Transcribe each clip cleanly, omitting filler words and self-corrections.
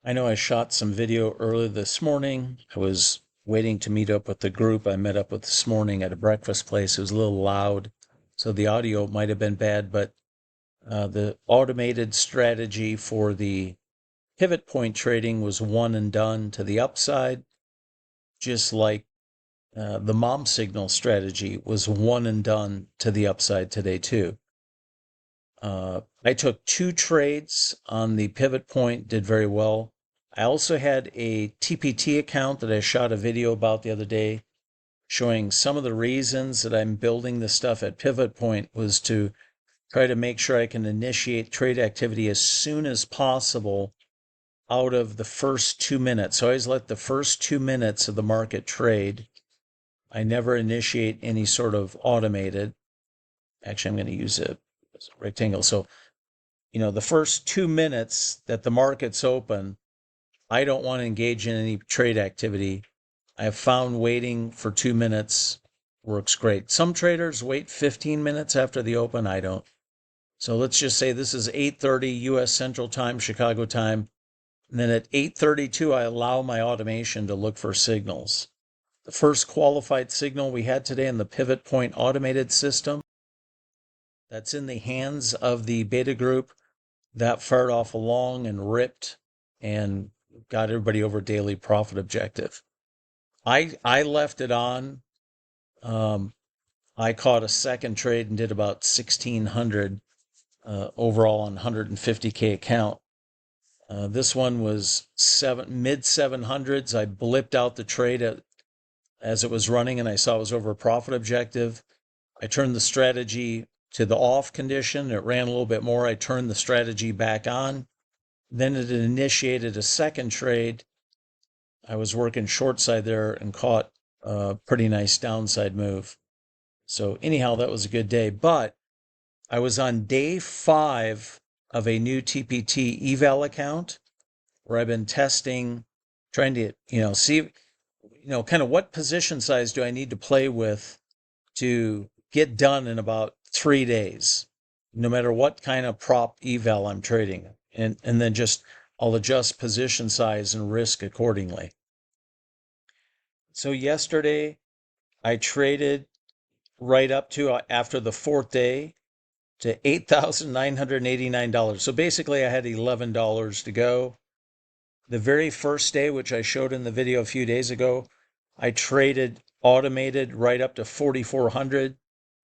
I know I shot some video early this morning. I was waiting to meet up with the group I met up with this morning at a breakfast place. It was a little loud, so the audio might have been bad, but the automated strategy for the pivot point trading was one and done to the upside, just like the mom signal strategy was one and done to the upside today, too. I took two trades on the pivot point, did very well. I also had a TPT account that I shot a video about the other day showing some of the reasons that I'm building the stuff at pivot point was to try to make sure I can initiate trade activity as soon as possible out of the first 2 minutes. So I always let the first 2 minutes of the market trade. I never initiate any sort of automated. Actually, I'm going to use a rectangle. So the first 2 minutes that the market's open, I don't want to engage in any trade activity. I have found waiting for 2 minutes works great. Some traders wait 15 minutes after the open. I don't. So let's just say this is 8:30 U.S. Central Time, Chicago time. And then at 8:32, I allow my automation to look for signals. The first qualified signal we had today in the pivot point automated system, that's in the hands of the beta group, that fired off along and ripped and got everybody over daily profit objective. I left it on. I caught a second trade and did about 1,600 overall on 150K account. This one was mid 700s. I blipped out the trade as it was running and I saw it was over a profit objective. I turned the strategy to the off condition. It ran a little bit more. I turned the strategy back on. Then it initiated a second trade. I was working short side there and caught a pretty nice downside move. So anyhow, that was a good day. But I was on day 5 of a new TPT eval account where I've been testing, trying to, see, kind of what position size do I need to play with to get done in about 3 days, no matter what kind of prop eval I'm trading. And then just I'll adjust position size and risk accordingly. So yesterday I traded right up to after the fourth day to $8,989. So basically I had $11 to go. The very first day, which I showed in the video a few days ago, I traded automated right up to 4,400.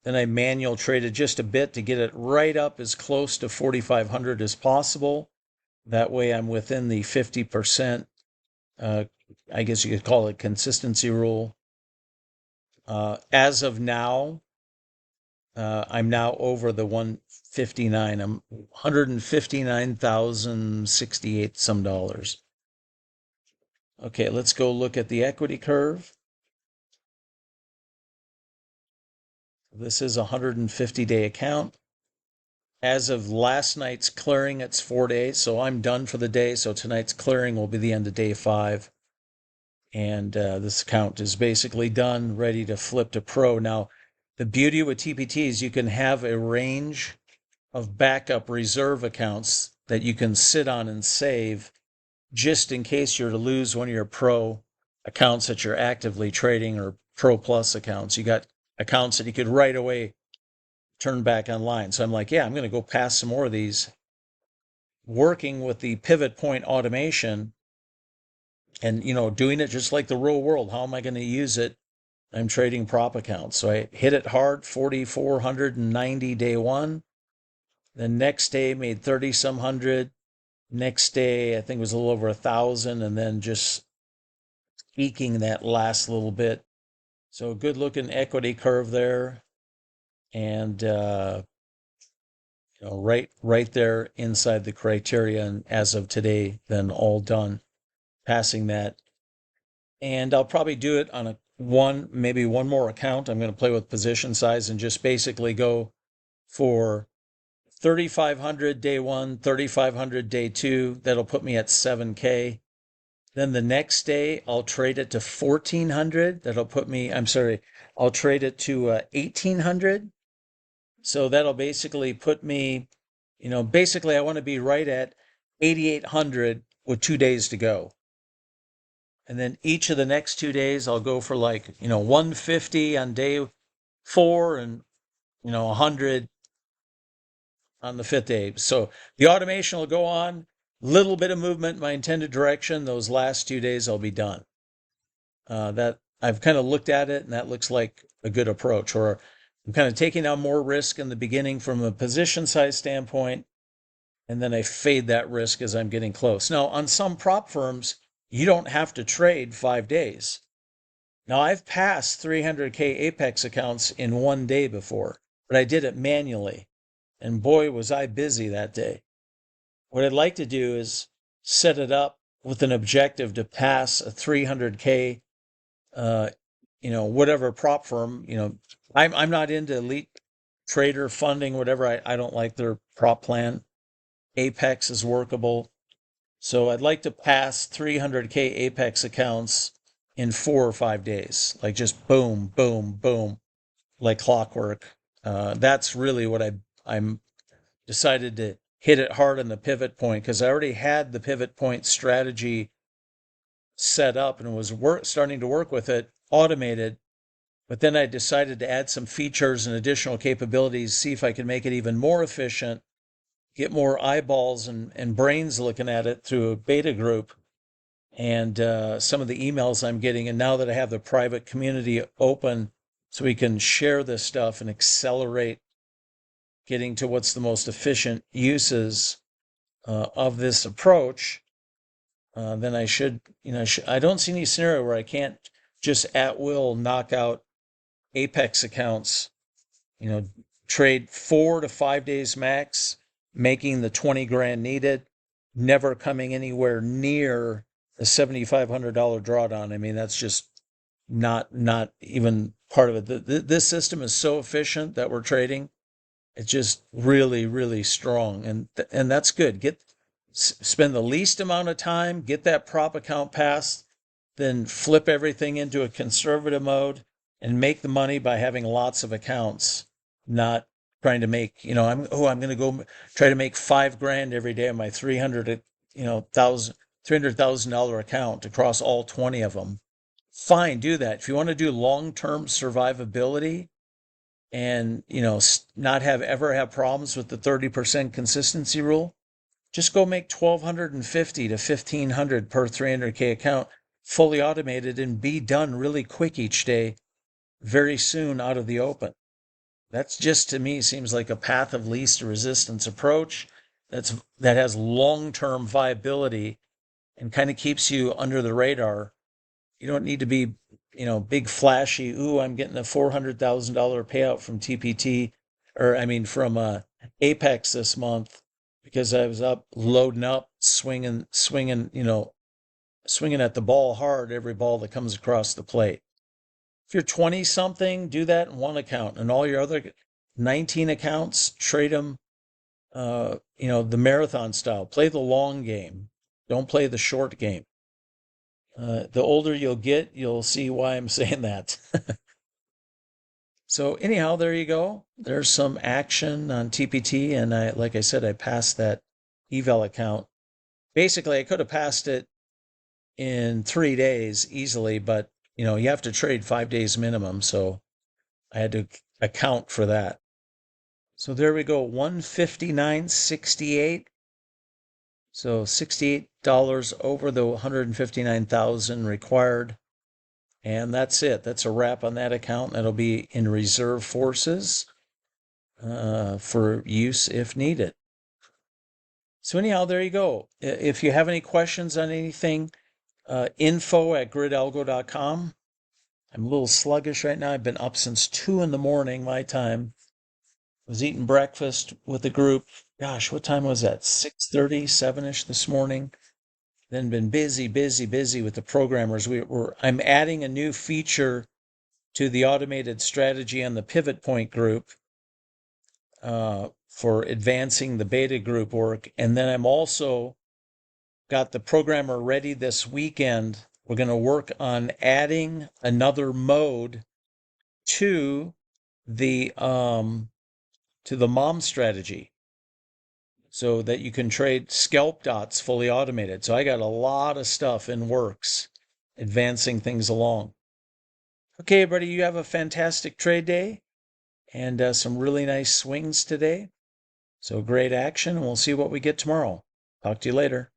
Then I manual traded just a bit to get it right up as close to 4,500 as possible. That way I'm within the 50%, I guess you could call it consistency rule. As of now, I'm now over the 159. I'm 159,068 some dollars. Okay, let's go look at the equity curve. This is a 150-day account. As of last night's clearing, it's 4 days, so I'm done for the day. So tonight's clearing will be the end of day 5. And this account is basically done, ready to flip to pro. Now, the beauty with TPT is you can have a range of backup reserve accounts that you can sit on and save just in case you're to lose one of your pro accounts that you're actively trading or pro plus accounts. You got accounts that you could right away turn back online. So I'm like, yeah, I'm going to go past some more of these. Working with the pivot point automation and, doing it just like the real world. How am I going to use it? I'm trading prop accounts. So I hit it hard, 4,490 day 1. The next day made 30 some hundred. Next day, I think it was a little over 1,000, and then just peaking that last little bit. So good looking equity curve there. And, right there inside the criteria. And as of today, then all done, passing that. And I'll probably do it on maybe one more account. I'm going to play with position size and just basically go for 3,500 day 1, 3,500 day 2. That'll put me at 7K. Then the next day, I'll trade it to 1,400. That'll put me, I'll trade it to 1,800. So that'll basically put me, basically I want to be right at 8,800 with 2 days to go. And then each of the next 2 days, I'll go for like, 150 on day 4 and, 100 on the 5th day. So the automation will go on, little bit of movement in my intended direction. Those last 2 days, I'll be done. That I've kind of looked at it, and that looks like a good approach. Or I'm kind of taking on more risk in the beginning from a position size standpoint, and then I fade that risk as I'm getting close. Now, on some prop firms, you don't have to trade 5 days. Now, I've passed 300K Apex accounts in one day before, but I did it manually. And boy, was I busy that day. What I'd like to do is set it up with an objective to pass a 300K, whatever prop firm. I'm not into elite trader funding, whatever. I don't like their prop plan. Apex is workable. So I'd like to pass 300K Apex accounts in 4 or 5 days, like just boom, boom, boom, like clockwork. That's really what I'm decided to hit it hard on the pivot point, because I already had the pivot point strategy set up and was starting to work with it, automated. But then I decided to add some features and additional capabilities, see if I could make it even more efficient, get more eyeballs and brains looking at it through a beta group. And some of the emails I'm getting, and now that I have the private community open so we can share this stuff and accelerate getting to what's the most efficient uses of this approach, then I should, I don't see any scenario where I can't just at will knock out Apex accounts, you know, trade 4 to 5 days max, making the 20 grand needed, never coming anywhere near the $7,500 drawdown. I mean, that's just not even part of it. This system is so efficient that we're trading. It's just really, really strong, and that's good. Spend the least amount of time, get that prop account passed, then flip everything into a conservative mode and make the money by having lots of accounts, not trying to make, I'm going to go try to make 5 grand every day on my 300, $300,000 account across all 20 of them. Fine, do that. If you want to do long-term survivability and, not ever have problems with the 30% consistency rule, just go make 1,250 to 1,500 per 300K account, fully automated, and be done really quick each day, very soon out of the open. That's just, to me, seems like a path of least resistance approach that has long-term viability and kind of keeps you under the radar. You don't need to be, big flashy. Ooh, I'm getting a $400,000 payout from TPT, or I mean from Apex this month because I was up loading up, swinging, swinging at the ball hard every ball that comes across the plate. If you're 20 something, do that in one account, and all your other 19 accounts, trade them, the marathon style. Play the long game. Don't play the short game. The older you'll get, you'll see why I'm saying that. So anyhow, there you go. There's some action on TPT, and like I said, I passed that eval account. Basically, I could have passed it in 3 days easily, but you have to trade 5 days minimum, so I had to account for that. So there we go, 159.68. So $68 over the 159,000 required. And that's it. That's a wrap on that account. That'll be in reserve forces for use if needed. So anyhow, there you go. If you have any questions on anything, info@gridalgo.com. I'm a little sluggish right now. I've been up since 2 in the morning, my time. Was eating breakfast with the group. Gosh, what time was that? 6:30, 7-ish this morning. Then been busy with the programmers. I'm adding a new feature to the automated strategy on the pivot point group for advancing the beta group work. And then I'm also got the programmer ready this weekend. We're going to work on adding another mode to the mom strategy. so that you can trade scalp dots fully automated. So I got a lot of stuff in works, advancing things along. Okay, everybody, you have a fantastic trade day and some really nice swings today. So great action, and we'll see what we get tomorrow. Talk to you later.